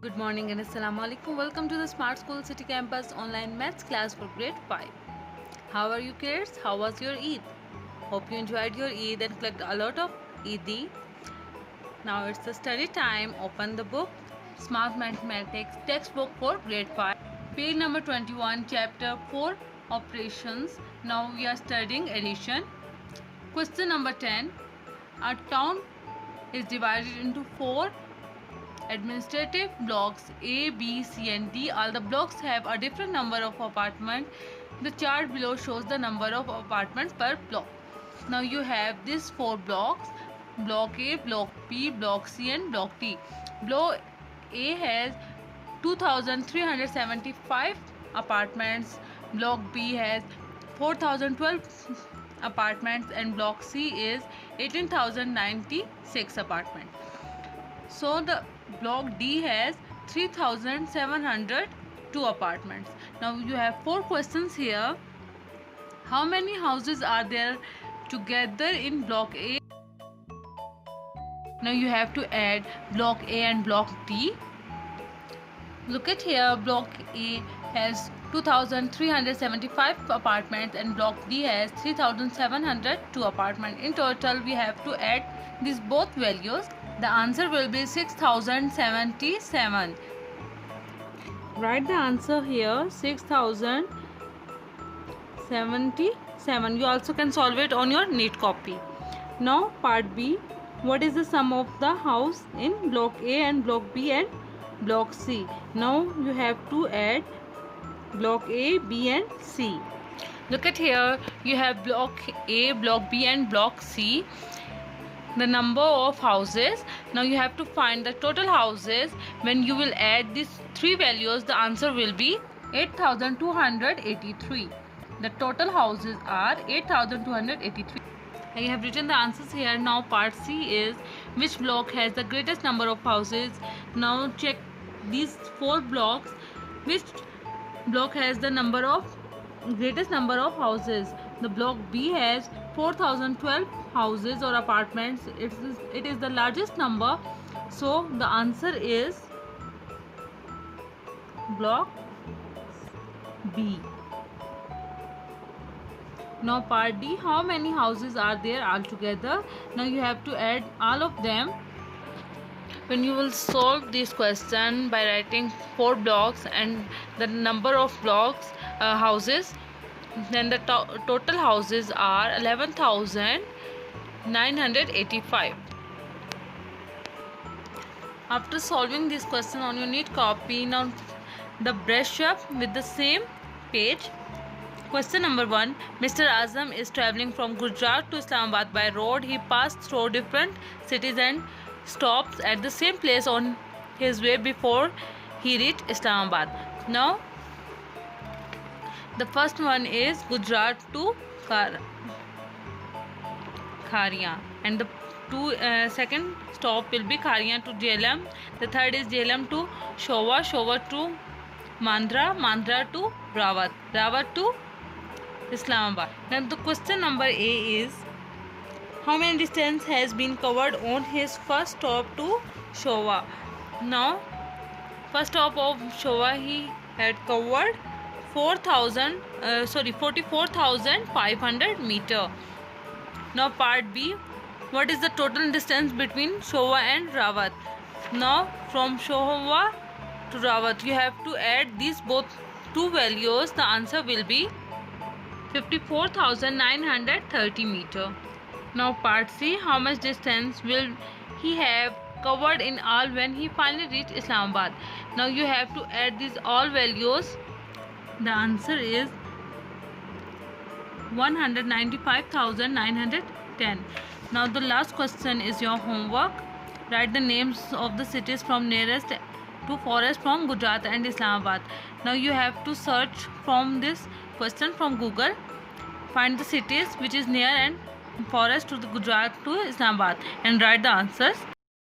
Good morning and Assalamu alaikum. Welcome to the Smart School City Campus online maths class for grade 5. How are you kids? How was your Eid? Hope you enjoyed your Eid and collected a lot of Eid. Now it's the study time. Open the book. Smart Mathematics textbook for grade 5. Page number 21, chapter 4, operations. Now we are studying addition. Question number 10. A town is divided into 4 administrative blocks A, B, C and D. All the blocks have a different number of apartments. The chart below shows the number of apartments per block. Now you have these 4 blocks: block A, block B, block C and block D. Block A has 2375 apartments, block B has 4012 apartments and block C is 18096 apartments. So the block D has 3702 apartments. Now you have 4 questions here. How many houses are there together in block A? Now you have to add block A and block D. Look at here, block A has 2375 apartments and block D has 3702 apartments. In total we have to add these both values. The answer will be 6077. Write the answer here, 6077. You also can solve it on your neat copy. Now part B. What is the sum of the house in block A and block B and block C? Now you have to add block A, B and C. Look at here, you have block A, block B and block C. The number of houses. Now you have to find the total houses. When you will add these 3 values, the answer will be 8283. The total houses are 8283. I have written the answers here. Now part C is which block has the greatest number of houses. Now check these 4 blocks. Which block has the greatest number of houses? The block B has 4012 houses or apartments. It is the largest number, so the answer is block B. Now part D. How many houses are there altogether? Now you have to add all of them. When you will solve this question by writing 4 blocks and the number of blocks houses, then the total houses are 11,985. After solving this question on your neat copy, now the brush up with the same page. Question number 1. Mr. Azam is traveling from Gujarat to Islamabad by road. He passed through different cities and stops at the same place on his way before he reached Islamabad. Now the first one is Gujarat to Kharian, and the second stop will be Kharian to Jhelum. The third is Jhelum to Showa, Showa to Mandra, Mandra to Rawat, Rawat to Islamabad. Now the question number A is how many distance has been covered on his first stop to Showa. Now first stop of Showa he had covered 44,500 meter. Now part B. What is the total distance between Showa and Rawat? Now from Showa to Rawat you have to add these both 2 values. The answer will be 54,930 meter. Now part C. How much distance will he have covered in all when he finally reached Islamabad? Now you have to add these all values. The answer is 195,910. Now the last question is your homework. Write the names of the cities from nearest to farthest from Gujarat and Islamabad. Now you have to search from this question from Google. Find the cities which is near and farthest to the Gujarat to Islamabad and write the answers.